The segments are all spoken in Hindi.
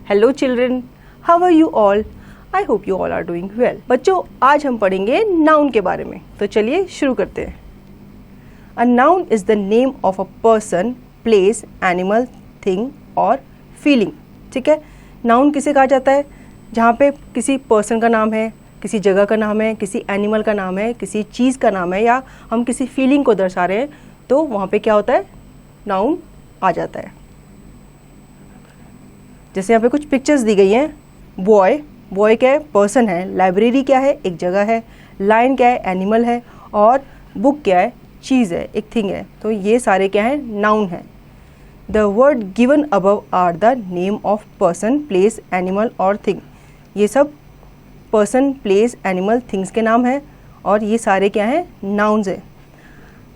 Hello children, how are you all? I hope you all are doing well. बच्चों, आज हम पढ़ेंगे नाउन के बारे में, तो चलिए शुरू करते हैं। A noun is the name of a person, place, animal, thing और फीलिंग। ठीक है, नाउन किसे कहा जाता है? जहाँ पे किसी पर्सन का नाम है, किसी जगह का नाम है, किसी एनिमल का नाम है, किसी चीज़ का नाम है, या हम किसी फीलिंग को दर्शा रहे हैं, तो वहाँ पे क्या होता है? नाउन आ जाता है। जैसे यहाँ पे कुछ पिक्चर्स दी गई हैं। बॉय क्या है? पर्सन है। लाइब्रेरी क्या है? एक जगह है। लायन क्या है? एनिमल है। और बुक क्या है? चीज़ है, एक थिंग है। तो ये सारे क्या है? नाउन है। The word given above are the name of person, place, animal और थिंग। ये सब पर्सन, प्लेस, एनिमल, थिंग्स के नाम हैं और ये सारे क्या हैं? नाउन्स हैं।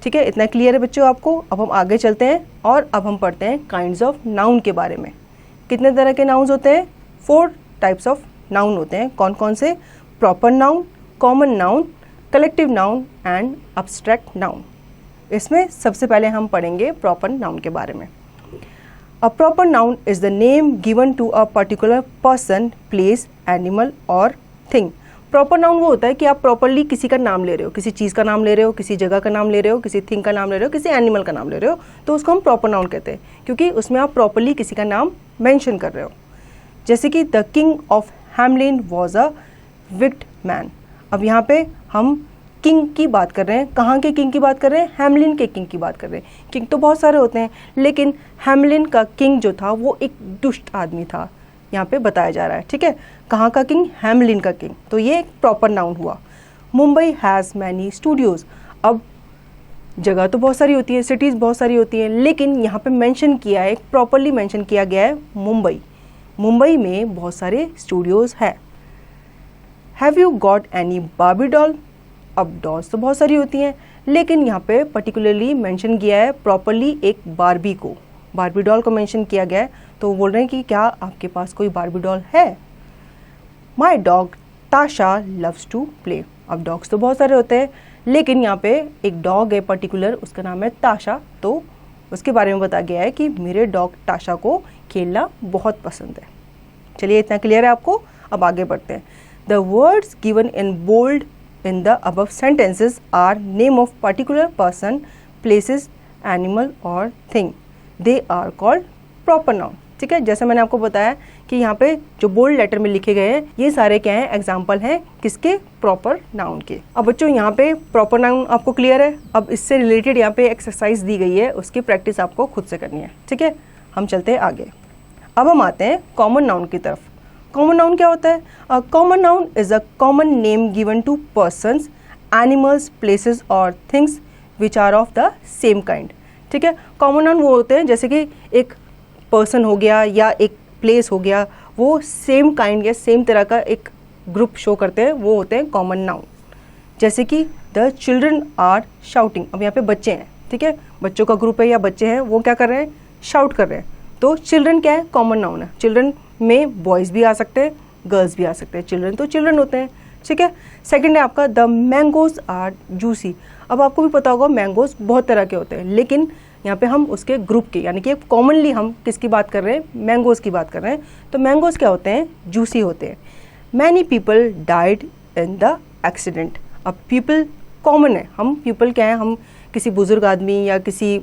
ठीक है, इतना क्लियर है बच्चों आपको? अब हम आगे चलते हैं और अब हम पढ़ते हैं काइंड्स ऑफ नाउन के बारे में। कितने तरह के नाउन्स होते हैं? 4 टाइप्स ऑफ नाउन होते हैं। कौन कौन से? Proper noun, common noun, collective noun and abstract noun. इसमें सबसे पहले हम पढ़ेंगे प्रॉपर नाउन के बारे में। A proper noun is the name given to a particular person, place, animal और थिंग। प्रॉपर नाउन वो होता है कि आप प्रॉपरली किसी का नाम ले रहे हो, किसी चीज़ का नाम ले रहे हो, किसी जगह का नाम ले रहे हो, किसी थिंग का नाम ले रहे हो, किसी एनिमल का नाम ले रहे हो, तो उसको हम प्रॉपर नाउन कहते हैं, क्योंकि उसमें आप प्रॉपरली किसी का नाम मेंशन कर रहे हो। जैसे कि the king of Hamelin was a wicked man. अब यहाँ पे हम किंग की बात कर रहे हैं। कहाँ के किंग की बात कर रहे हैं? हैमलिन के किंग की बात कर रहे हैं। किंग तो बहुत सारे होते हैं, लेकिन हैमलिन का किंग जो था वो एक दुष्ट आदमी था, यहाँ पे बताया जा रहा है। ठीक है, कहाँ का किंग? हैमलिन का किंग। तो ये एक प्रॉपर नाउन हुआ। Mumbai has many Studios. अब जगह तो बहुत सारी होती है, सिटीज़ बहुत सारी होती हैं, लेकिन यहाँ पे मेंशन किया है, प्रॉपरली मेंशन किया गया है मुंबई। मुंबई में बहुत सारे स्टूडियोज़ है। Have you got any Barbie doll? अब डॉल्स तो बहुत सारी होती हैं, लेकिन यहाँ पे पर्टिकुलरली मेंशन किया है प्रॉपरली एक बार्बी को, बार्बी डॉल को मेंशन किया गया है। तो बोल रहे हैं कि क्या आपके पास कोई बार्बी डॉल है? माई डॉग ताशा लव्स टू प्ले। अब डॉग्स तो बहुत सारे होते हैं, लेकिन यहाँ पे एक डॉग है पर्टिकुलर, उसका नाम है ताशा। तो उसके बारे में बताया गया है कि मेरे डॉग ताशा को खेलना बहुत पसंद है। चलिए, इतना क्लियर है आपको? अब आगे बढ़ते हैं। The words given in bold in the above sentences are name of particular person, places, animal or thing. They are called proper noun. ठीक है, जैसे मैंने आपको बताया कि यहाँ पे जो बोल्ड लेटर में लिखे गए हैं, ये सारे क्या हैं? एग्जाम्पल हैं किसके? प्रॉपर नाउन के। अब बच्चों, यहाँ पे प्रॉपर नाउन आपको क्लियर है। अब इससे रिलेटेड यहाँ पे एक्सरसाइज दी गई है, उसकी प्रैक्टिस आपको खुद से करनी है। ठीक है, हम चलते हैं आगे। अब हम आते हैं कॉमन नाउन की तरफ। कॉमन नाउन क्या होता है? A common noun is a common name given to persons, animals, places और things which are of the same kind. ठीक है, कॉमन नाउन वो होते हैं जैसे कि एक पर्सन हो गया या एक प्लेस हो गया, वो सेम काइंड या सेम तरह का एक ग्रुप शो करते हैं, वो होते हैं कॉमन नाउन। जैसे कि द चिल्ड्रन आर शाउटिंग। अब यहाँ पे बच्चे हैं, ठीक है, बच्चों का ग्रुप है या बच्चे हैं, वो क्या कर रहे हैं? शाउट कर रहे हैं। तो चिल्ड्रन क्या है? कॉमन नाउन है। चिल्ड्रन में बॉयज़ भी आ सकते हैं, गर्ल्स भी आ सकते हैं। चिल्ड्रन तो चिल्ड्रन होते हैं। ठीक है, सेकंड है आपका द मैंगोज आर जूसी। अब आपको भी पता होगा मैंगोज बहुत तरह के होते हैं, लेकिन यहाँ पे हम उसके ग्रुप के, यानी कि कॉमनली हम किसकी बात कर रहे हैं? मैंगोज की बात कर रहे हैं। तो मैंगोज क्या होते हैं? जूसी होते हैं। Many people died in the accident. अब पीपल कॉमन है, हम पीपल क्या है? हम किसी बुजुर्ग आदमी या किसी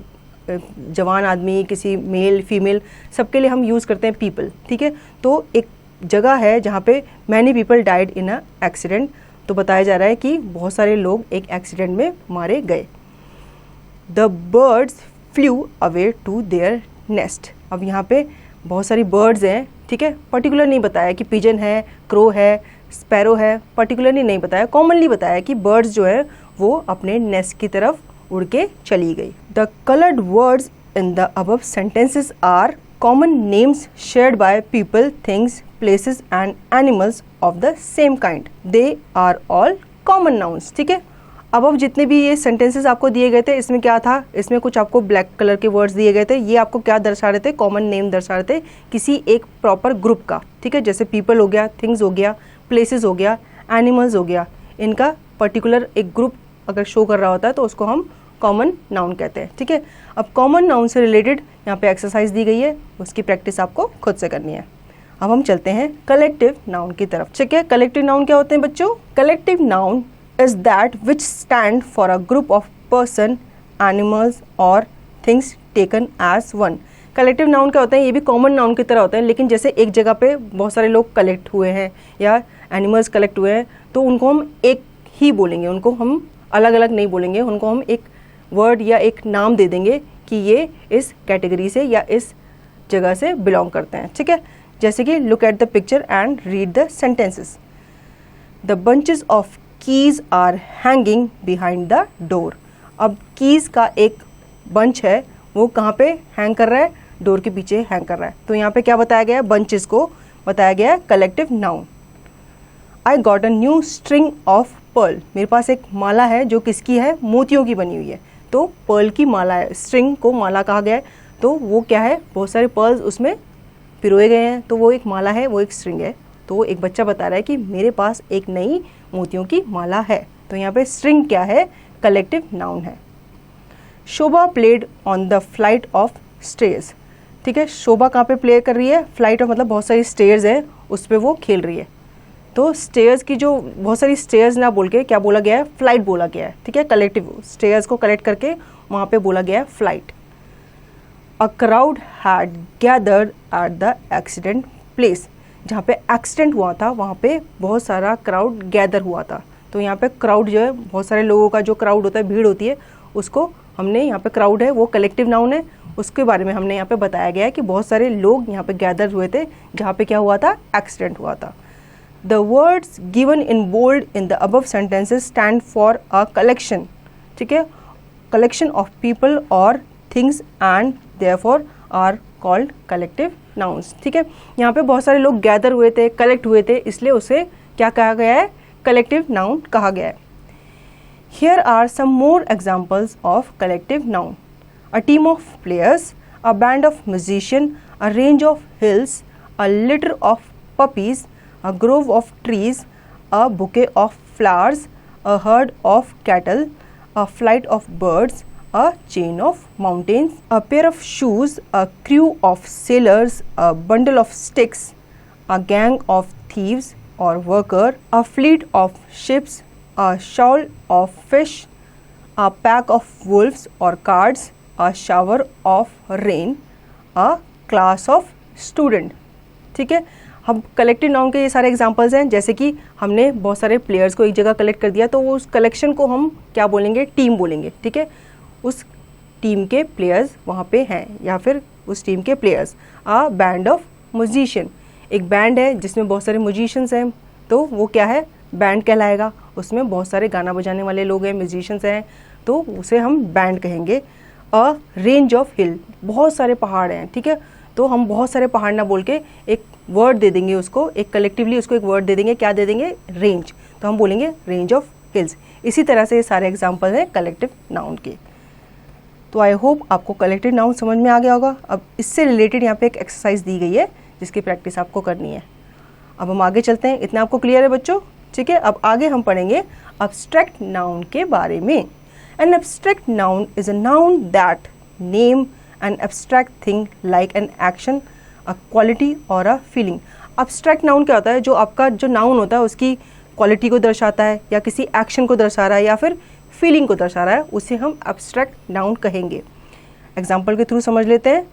जवान आदमी, किसी मेल फीमेल, सबके लिए हम यूज़ करते हैं पीपल। ठीक है, तो एक जगह है जहाँ पे many people died in a accident, तो बताया जा रहा है कि बहुत सारे लोग एक एक्सीडेंट में मारे गए। The birds flew away to their nest. अब यहाँ पे बहुत सारी बर्ड्स हैं, ठीक है, पर्टिकुलर नहीं बताया कि पिजन है, क्रो है, स्पैरो है, पर्टिकुलरली नहीं बताया, कॉमनली बताया कि बर्ड्स जो है वो अपने नेस्ट की तरफ उड़ के चली गई। The coloured words in the above sentences are common names shared by people, things, places and animals of the same kind. They are all common nouns. ठीक है, अब जितने भी ये सेंटेंसेस आपको दिए गए थे, इसमें क्या था? इसमें कुछ आपको ब्लैक कलर के वर्ड्स दिए गए थे। ये आपको क्या दर्शा रहे थे? कॉमन नेम दर्शा रहे थे किसी एक प्रॉपर ग्रुप का। ठीक है, जैसे पीपल हो गया, थिंग्स हो गया, प्लेसेस हो गया, एनिमल्स हो गया, इनका पर्टिकुलर एक ग्रुप अगर शो कर रहा होता है तो उसको हम कॉमन नाउन कहते हैं। ठीक है, अब कॉमन नाउन से रिलेटेड यहाँ पे एक्सरसाइज दी गई है, उसकी प्रैक्टिस आपको खुद से करनी है। अब हम चलते हैं कलेक्टिव नाउन की तरफ। ठीक है, कलेक्टिव नाउन क्या होते हैं बच्चों? Collective noun is that which stand for a group of person, animals और things taken as one. Collective noun क्या होते हैं? ये भी कॉमन नाउन की तरह होते हैं, लेकिन जैसे एक जगह पे बहुत सारे लोग कलेक्ट हुए हैं या एनिमल्स कलेक्ट हुए हैं तो उनको हम एक ही बोलेंगे, उनको हम अलग अलग नहीं बोलेंगे, उनको हम एक वर्ड या एक नाम दे देंगे कि ये इस कैटेगरी से या इस जगह से बिलोंग करते हैं। ठीक है, जैसे कि look at the picture and read the sentences. The bunches of keys are hanging behind the door. अब कीज का एक बंच है, वो कहाँ पे हैंग कर रहा है? डोर के पीछे हैंग कर रहा है। तो यहाँ पे क्या बताया गया है? बंचेस को बताया गया है collective noun. I got a new string of pearl. मेरे पास एक माला है जो किसकी है? मोतियों की बनी हुई है। तो पर्ल की माला है, स्ट्रिंग को माला कहा गया है। तो वो क्या है? बहुत सारे पर्ल्स उसमें पिरोए गए हैं, तो वो एक माला है, वो एक स्ट्रिंग है। तो एक बच्चा बता रहा है कि मेरे पास एक नई मोतियों की माला है। तो यहाँ पे स्ट्रिंग क्या है? कलेक्टिव नाउन है। Shobha played on the flight of stairs. ठीक है, शोभा कहाँ पे प्ले कर रही है? फ्लाइट ऑफ मतलब बहुत सारी स्टेयर्स हैं, उस पर वो खेल रही है। तो स्टेयर्स की जो बहुत सारी स्टेयर्स ना बोल के क्या बोला गया है? फ्लाइट बोला गया है। ठीक है, कलेक्टिव स्टेयर्स को कलेक्ट करके वहाँ पे बोला गया है flight. A crowd had gathered at the accident place. जहाँ पे एक्सीडेंट हुआ था वहाँ पे बहुत सारा क्राउड गैदर हुआ था। तो यहाँ पे क्राउड जो है, बहुत सारे लोगों का जो क्राउड होता है, भीड़ होती है, उसको हमने यहाँ पे क्राउड है वो कलेक्टिव नाउन है, उसके बारे में हमने यहाँ पे बताया गया है कि बहुत सारे लोग यहाँ पे गैदर हुए थे जहाँ पे क्या हुआ था? एक्सीडेंट हुआ था। The words given in bold in the above sentences stand for a collection. ठीक है, कलेक्शन ऑफ पीपल और things and therefore are called collective nouns. ठीक है, यहाँ पे बहुत सारे लोग गैदर हुए थे, कलेक्ट हुए थे, इसलिए उसे क्या कहा गया है? कलेक्टिव नाउन कहा गया है। Here are some more examples of collective noun. A team of players, a band of musician, a range of hills, a litter of puppies, a grove of trees, a bouquet of flowers, a herd of cattle, a flight of birds, a chain of mountains, a pair of shoes, a crew of sailors, a bundle of sticks, a gang of thieves or worker, a fleet of ships, a shoal of fish, a pack of wolves or cards, a shower of rain, a class of student। ठीक है, हम कलेक्टिव नाउन के ये सारे एग्जांपल्स हैं। जैसे कि हमने बहुत सारे प्लेयर्स को एक जगह कलेक्ट कर दिया, तो उस कलेक्शन को हम क्या बोलेंगे? टीम बोलेंगे। ठीक है, उस टीम के प्लेयर्स वहाँ पे हैं या फिर उस टीम के players. A band of musician, एक बैंड है जिसमें बहुत सारे म्यूजिशियंस हैं, तो वो क्या है? बैंड कहलाएगा। उसमें बहुत सारे गाना बजाने वाले लोग हैं, म्यूजिशियंस हैं, तो उसे हम बैंड कहेंगे। अ रेंज ऑफ हिल, बहुत सारे पहाड़ हैं। ठीक है, तो हम बहुत सारे पहाड़ ना बोल के एक वर्ड दे देंगे उसको, एक कलेक्टिवली उसको एक वर्ड दे देंगे। क्या दे देंगे? रेंज। तो हम बोलेंगे रेंज ऑफ हिल्स। इसी तरह से ये सारे एग्जाम्पल हैं कलेक्टिव नाउन के। तो आई होप आपको कलेक्टिव नाउन समझ में आ गया होगा। अब इससे रिलेटेड यहाँ पे एक एक्सरसाइज दी गई है जिसकी प्रैक्टिस आपको करनी है। अब हम आगे चलते हैं। इतना आपको क्लियर है बच्चों? ठीक है, अब आगे हम पढ़ेंगे अब्स्ट्रैक्ट नाउन के बारे में। An abstract noun is a noun that name an abstract thing like an action, a quality or a feeling। abstract noun क्या होता है? जो आपका जो नाउन होता है उसकी क्वालिटी को दर्शाता है या किसी एक्शन को दर्शा रहा है या फिर फीलिंग को दर्शा रहा है, उसे हम abstract नाउन कहेंगे। एग्जाम्पल के थ्रू समझ लेते हैं।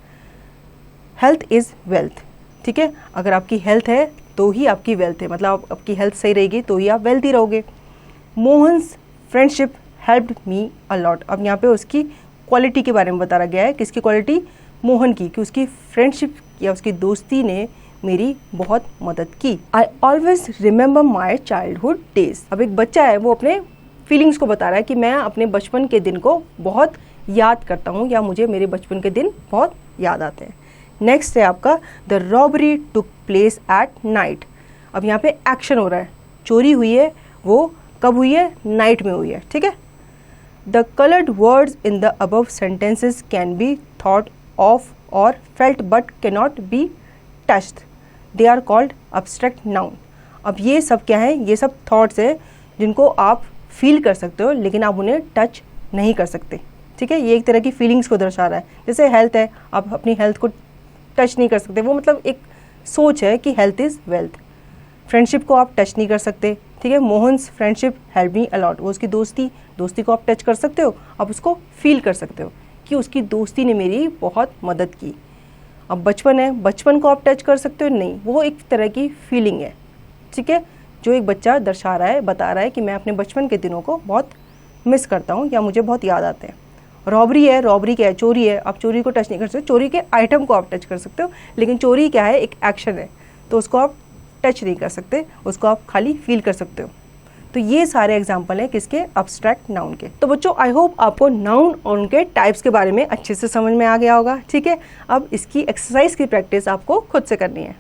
Health is wealth. ठीक है, अगर आपकी हेल्थ है तो ही आपकी वेल्थ है, मतलब आपकी हेल्थ सही रहेगी तो ही आप वेल्थी रहोगे। Mohan's friendship helped me a lot. अब यहाँ पे उसकी क्वालिटी के बारे में बताया गया है। किसकी क्वालिटी? मोहन की, कि उसकी फ्रेंडशिप या उसकी दोस्ती ने मेरी बहुत मदद की। I always remember my childhood days. अब एक बच्चा है, वो अपने फीलिंग्स को बता रहा है कि मैं अपने बचपन के दिन को बहुत याद करता हूँ या मुझे मेरे बचपन के दिन बहुत याद आते हैं। नेक्स्ट है आपका the robbery took place at night. अब यहाँ पे एक्शन हो रहा है, चोरी हुई है, वो कब हुई है? नाइट में हुई है। ठीक है, The colored words in the above sentences can be thought of or felt but cannot be touched. They are called abstract noun. अब ये सब क्या है? ये सब thoughts हैं जिनको आप फील कर सकते हो लेकिन आप उन्हें टच नहीं कर सकते। ठीक है, ये एक तरह की फीलिंग्स को दर्शा रहा है। जैसे हेल्थ है, आप अपनी हेल्थ को टच नहीं कर सकते, वो मतलब एक सोच है कि हेल्थ इज़ वेल्थ। फ्रेंडशिप को आप टच नहीं कर सकते, ठीक है। Mohan's friendship help me a lot, वो उसकी दोस्ती को आप टच कर सकते हो, आप उसको फील कर सकते हो कि उसकी दोस्ती ने मेरी बहुत मदद की। अब बचपन है, बचपन को आप टच कर सकते हो नहीं, वो एक तरह की फीलिंग है, ठीक है, जो एक बच्चा दर्शा रहा है, बता रहा है कि मैं अपने बचपन के दिनों को बहुत मिस करता हूँ या मुझे बहुत याद आते हैं। रॉबरी है, रॉबरी क्या है, चोरी है, आप चोरी को टच नहीं कर सकते, चोरी के आइटम को आप टच कर सकते हो, लेकिन चोरी क्या है, एक एक्शन है, तो उसको आप टच नहीं कर सकते, उसको आप खाली फील कर सकते हो। तो ये सारे एग्जाम्पल हैं किसके, अब्स्ट्रैक्ट नाउन के। तो बच्चों आई होप आपको नाउन और उनके टाइप्स के बारे में अच्छे से समझ में आ गया होगा, ठीक है। अब इसकी एक्सरसाइज की प्रैक्टिस आपको खुद से करनी है।